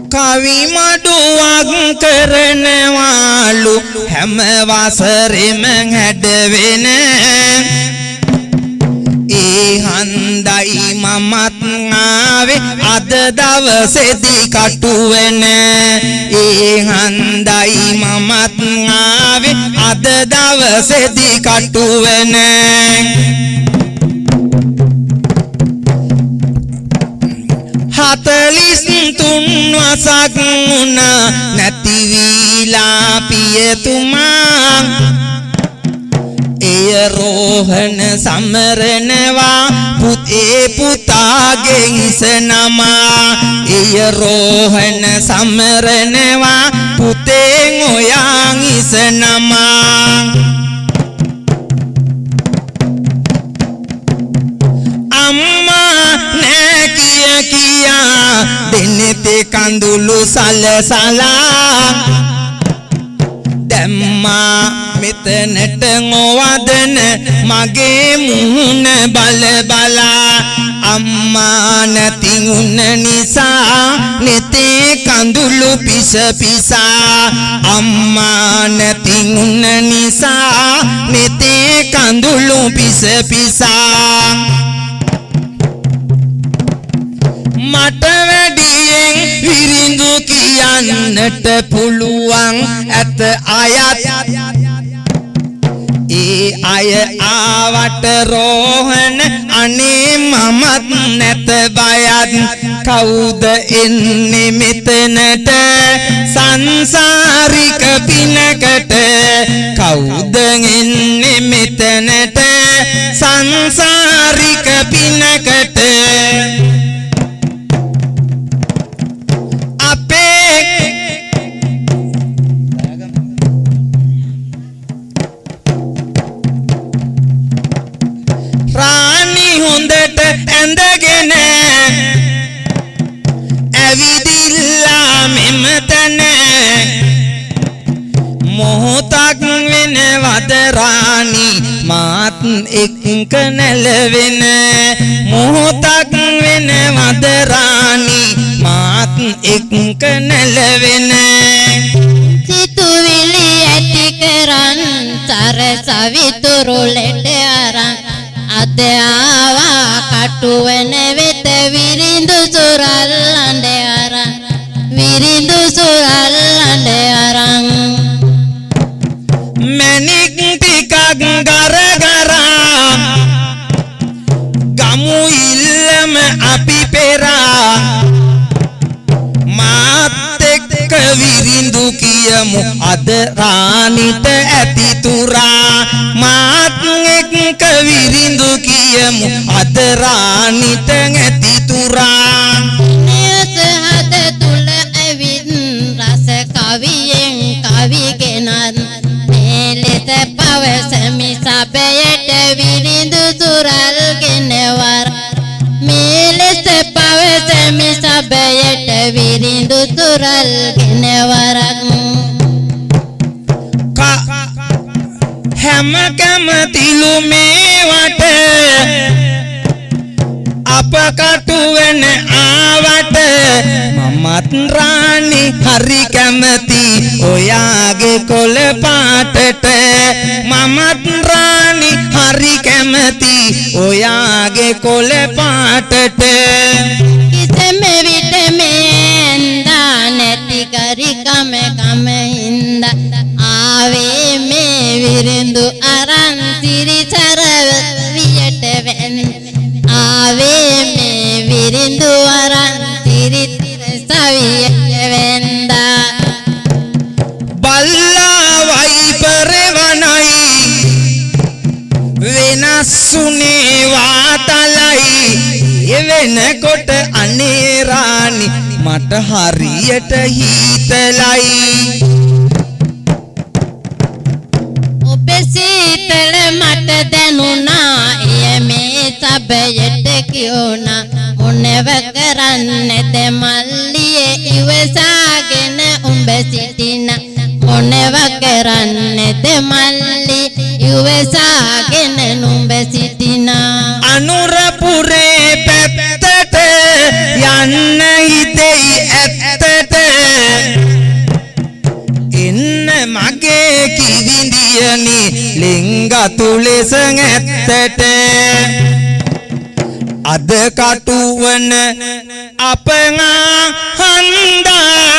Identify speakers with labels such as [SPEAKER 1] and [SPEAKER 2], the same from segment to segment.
[SPEAKER 1] කවි මඩුවක් කරනවාලු හැම වසරෙම හැඩවෙන ඒ හන්දයි මමත් ආවේ අද දවසේදී කටුවෙන ඒ හන්දයි මමත් ආවේ අද දවසේදී කටුවෙන හතලිස් තුන් වසක් වුණා නැති වීලා පියතුමා එය රෝහණ සමරනවා පුතේ පුතාගේ හිස නමා එය රෝහණ සමරනවා පුතේ ඔයා හිස නමා අම්මා නෑ කියා දෙන්නේ කඳුළු සලසලා දැම්මා මෙතනට ngොවදන මගේ මුහුණ බල බලා අම්මා නැති උන්න නිසා නෙතේ කඳුළු පිස පිසා අම්මා නැති උන්න නිසා නෙතේ කඳුළු පිස පිසා මට වැඩියෙන් විරිඳු කියන්නට පුළුවන් ඇත අයත් ඒ අය ආවට රෝහණ අනේ මමත් නැත බයත් කවුද එන්නේ මෙතනට සංසාරික පිනකට කවුද එන්නේ මෙතනට සංසාරික පිනකට ඇඳගෙන ඇවිදිලා මෙමතන මොහොතක් වෙනවද රාණි මාත් එක්ක නැලවෙන මොහොතක් වෙනවද රාණි මාත් එක්ක නැලවෙන
[SPEAKER 2] සිතුවිලි ඇති කරන් සරසවිතුරු ලෙඩ අරන් අද ආවා කටුවන වෙත විරිඳු සුරල් අඬ අරන් විරිඳු සුරල් අඬ අරන්
[SPEAKER 1] මැණික් ටිකක් ගරගරා ගමු ඉල්ලම අපි පෙරා මාත් එක්ක විරිඳු කියමු අද රාණිට ඇති තුරා මාත් එක්ක විරිඳු කියමු අද රාණිට ඇති තුරා
[SPEAKER 2] නියස හද තුල ඇවිත් රස කවියෙන් කවි ගෙනත් මෙලෙස පවසමි සබයට විරිඳු සුරල් ගෙනවර මෙලෙස පවසමි සබයට විරිඳු සුරල් ගෙනවරක්
[SPEAKER 1] හැම කැමතිලු මේවට අප කටුවෙන ආවට මමත් රාණි හරි කැමති ඔයාගේ කොළ පාටට මමත් රාණි හරි කැමති ඔයාගේ කොළ පාටට
[SPEAKER 2] කිසෙම විට මේන්දා නැති කරි කම කම හින්දා ආවේ මේ විරිඳු අරන් තිරිසරව වියට වෙන ආවේ මේ විරිඳු අරන් තිරිසවියට වෙන්දා
[SPEAKER 1] බල්ලා වයිපර වනයි වෙනස්සුනේ වාතලයි එවෙනකොට අනේ රාණි මට හරියට හීතලයි
[SPEAKER 2] සීතල මට දැනුණා එය මේ සබයට කියුණා මොනව කරන්නද මල්ලියේ ඉවසාගෙන උඹ සිටින මොනව කරන්නද මල්ලි ඉවසාගෙන නුඹ සිටින
[SPEAKER 1] අනුරපුරේ පැත්තට ගතු ලෙස ඇත්තට අද කටුවන අපනා හන්දා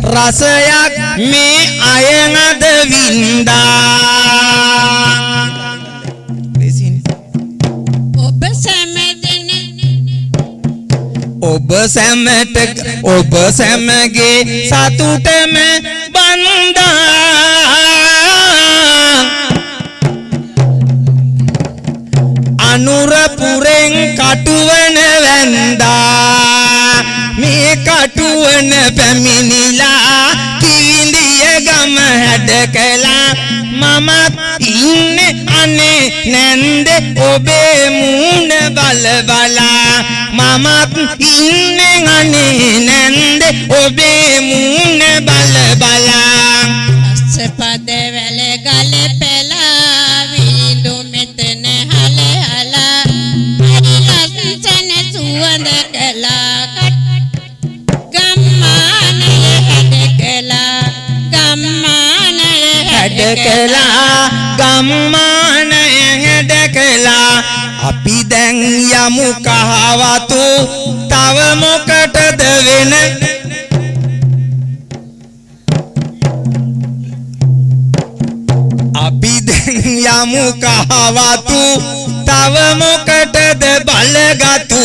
[SPEAKER 1] රසයක් මේ අයනද වින්දා ඔබ සැමගේ සතුටම බන්දා අනුරපුරෙන් කටුවන වැන්දා මේ කටුවන පැමිණිලා කිවිඳිය ගම හැඩ කළා මමත් ඉන්නේ අනේ නැන්ද ඔබේ මූණ බල බලා මමත් ඉන්නේ අනේ නැන්ද ඔබේ මූණ බල බලා
[SPEAKER 2] අස්සපද වැල ගල පෙලා විඳු මෙතන හල හලා හරි ලස්සන සුවඳ කළා ගම්මානය හැඩ කළා
[SPEAKER 1] ගම්මානය හැඩ කළා අපි දැන් යමු කහවතු තව මොකටද වෙන අපි දැන් යමු කහවතු තව මොකටද බලගතු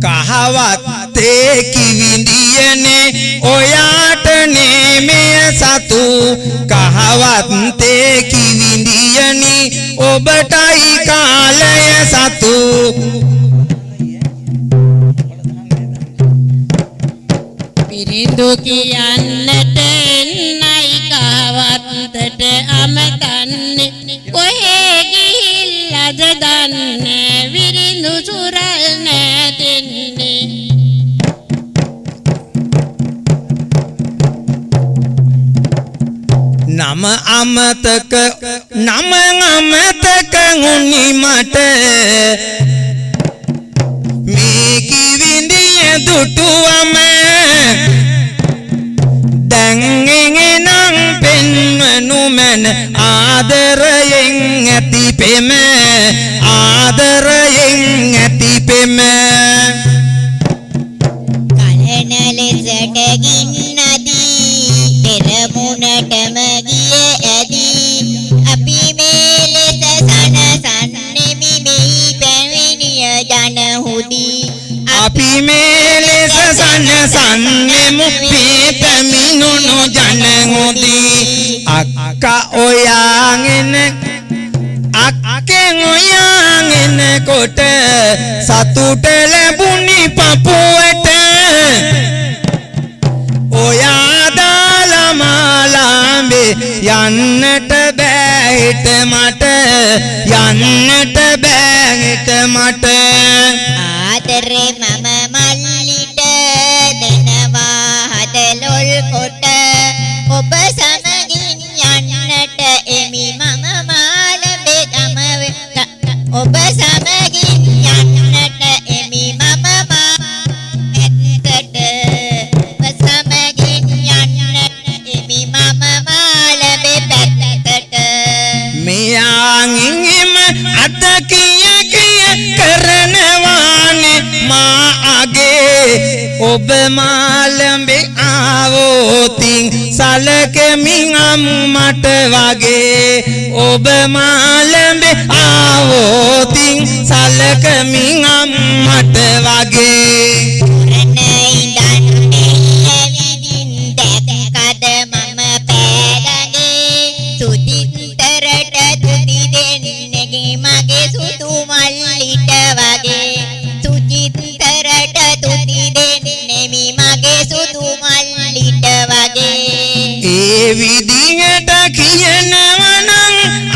[SPEAKER 1] කහවත්තේ කිවිඳියනේ ඔයාටනේ මෙය සතු කහවත්තේ කිවිඳියනේ ඔබටයි කාලය සතු
[SPEAKER 2] පිරිඳු කියන්නට එන්නයි කහවත්තට අමතන්නේ කොහේ ගිහිල්ලාද දන්නේ විරිඳු සුරල් නැතින්නේ
[SPEAKER 1] නම අමතක උනි මට මේ කිවිඳිය දුටුවම දැන් එනම් පෙන්වනු මැන ආදරයෙන් ඇති පෙම
[SPEAKER 2] කලන ලෙසට ගින්නදී පෙරමුණටම ගිය ඇදී අපි මේ ලෙස සනසන්නෙමි මෙහි පැමිණිය ජනහුදී
[SPEAKER 1] අපි මේ ලෙස සනසන්නෙමු මේ පැමිණුණු ජනහුදී අක්කා ඔයාගෙන අක්කෙන් ඔයාගෙන කොට සතුට ලැබුණි පපුවට ඔයා දාලා මාලාඹේ යන්නට බෑ හිට මට
[SPEAKER 2] ආදරේ මම මල්ලිට දෙනවා හදලොල් කොට ඔබ සමගින් යන්නට එමි මම මාළඹේ ගම ඔබ සමගින් යන්නට එමි මම පැත්තට ඔබ සමගින් යන්නට එමි මම මාළඹේ පැත්තට
[SPEAKER 1] මෙයාගෙම අත කිය කරනවානේ මා අගේ ඔබ මාළඹේ ආවෝතින් සලකමින් අම්මට වගේ ඔබ මාළඹේ ආවෝතින් සලකමින් අම්මට වගේ
[SPEAKER 2] මගේ සුදු මල්ලිට වගේ සුචිතරට තුති දෙන්නෙමි මගේ සුදු මල්ලිට වගේ
[SPEAKER 1] ඒ විදිහට කියනවනම්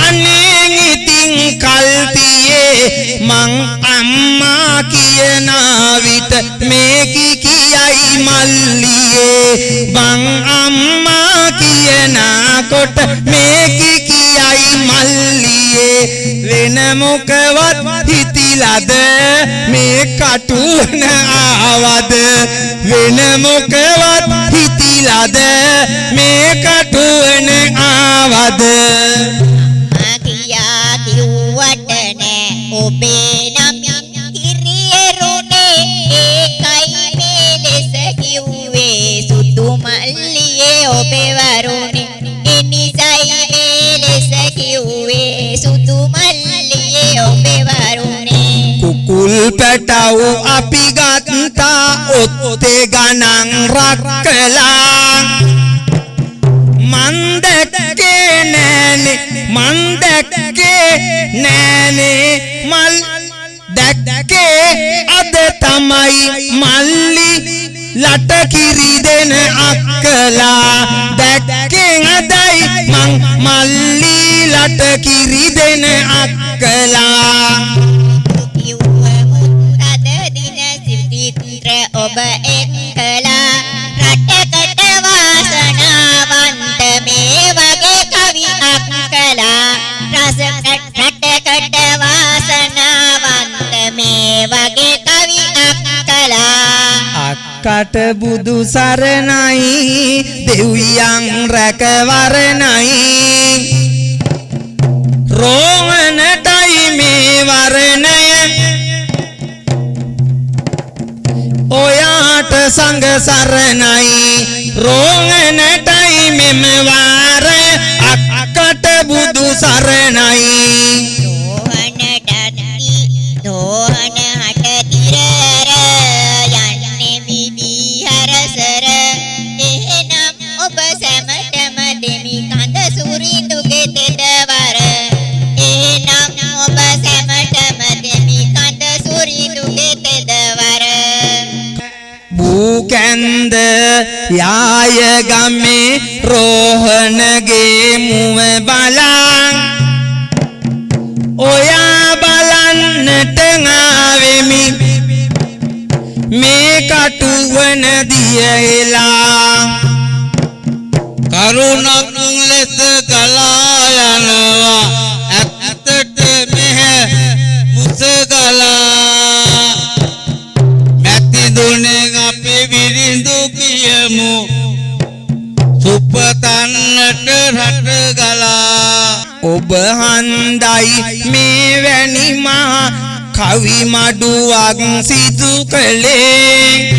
[SPEAKER 1] අනේ ඉතින් කල්තියේ මං අම්මා කියන විට මේකි කියයි මල්ලියේ මං අම්මා කියනකොට මේකි කියයි මල්ලියේ වෙන මොකවත් හිතිලාද මේ කටුවන ආවද වෙන මොකවත් හිති ඇවිලාද මේ කටුවන ආවද
[SPEAKER 2] කියා කිව්වට නෑ ඔබේ නම් හිරියරුනේ ඒකයි මේ ලෙස කිව්වේ සුදු මල්ලියේ ඔබේ වරුනේ එනිසයි මේ ලෙස කිව්වේ සුදු මල්ලියේ ඔබේ වරුනේ
[SPEAKER 1] කුකුල් පැටව් අපි ගත්තා ඔත්තේ ගණන් රක්කලා මන් දැක්කේ නෑනේ මල් දැක්කේ අද තමයි මල්ලි ලට කිරි දෙන අක්කලා දැක්කේ අදයි මං මල්ලි ලට කිරි දෙන අක්කලා
[SPEAKER 2] ඔබ එක්කලා රටකට වාසනාවන්ත මේ වගේ කවි අක්කලා රටකට වාසනාවන්ත මේ වගේ කවි අක්කලා
[SPEAKER 1] අක්කට බුදු සරණයි දෙවියන් රැකවරණයි රෝහණටයි මේ වරණය ඔයාට සංඝ සරණයි රෝහණටයි මෙම වාර අක්කට බුදු සරණයි
[SPEAKER 2] දෝහන හට තිරර යන්නේ විදිහරසර එහෙනම් ඔබ සැමටම දෙමි කඳ සුරිඳුගේ තෙදවර එහෙනම් ඔබ සැමටම දෙමි කඳ සුරිඳුගේ තෙදවර
[SPEAKER 1] බූකැන්ද යාය ගමේ රෝහණගේ මුව බලන් ඔයා බලන්නට ආවෙමි මේ කටුවන දියලා
[SPEAKER 3] කරුණක් ලෙස ගලා යනවා ඇත්තට මෙහෙ මුසගලා මැති දුනේ අපි විරිඳු කියමු සුපතන්නට රට ගලා
[SPEAKER 1] ඔබ හන්දයි මේ වැනි මහා කවි මඩුවක් සිදු කළේ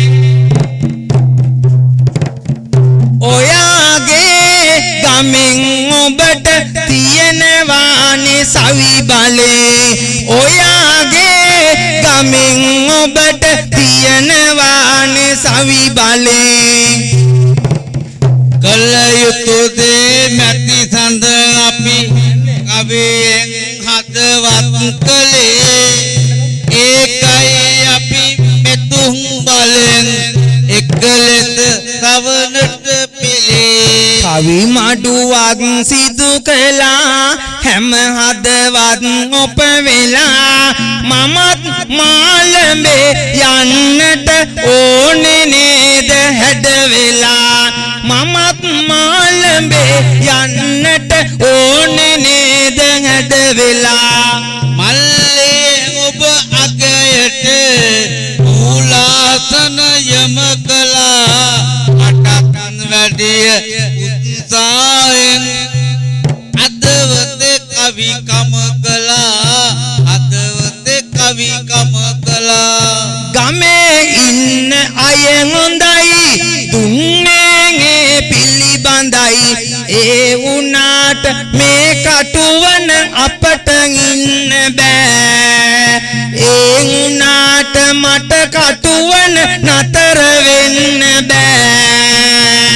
[SPEAKER 1] ඔයාගේ ගමෙන් ඔබට තියෙනවානේ සවි බලේ ඔයාගේ ගමෙන් ඔබට තියෙනවානේ සවි බලේ
[SPEAKER 3] කල යුතු දේ මැති සඳ අපි කවියෙන් හදවත් කළේ ඒකයි අපි මෙතුම් බලෙන් එක ලෙස සවනට පිළේ
[SPEAKER 1] කවි මඩුවක් සිදු කළා හැම හදවත් ඔප වෙලා මමත් මාළඹේ යන්නට ඕනේ නේද හැඩ වෙලා මමත් මාළඹේ යන්නට ඕනේ නේද හැඩ වෙලා
[SPEAKER 3] මල්ලේ ඔබ අගයට මූලාසන යම කළා අටක් වැඩිය උත්සාහෙන් අදවත කවිකම කළා අදවත කවිකම කළා
[SPEAKER 1] ගමේ ඉන්න අය හොඳයි දුන්නේ පිළිබඳයි ඒ වුණාට මේ කටුවන අපට ඉන්න බෑ ඒ වුණාට මට කටුවන නතර වෙන්න බෑ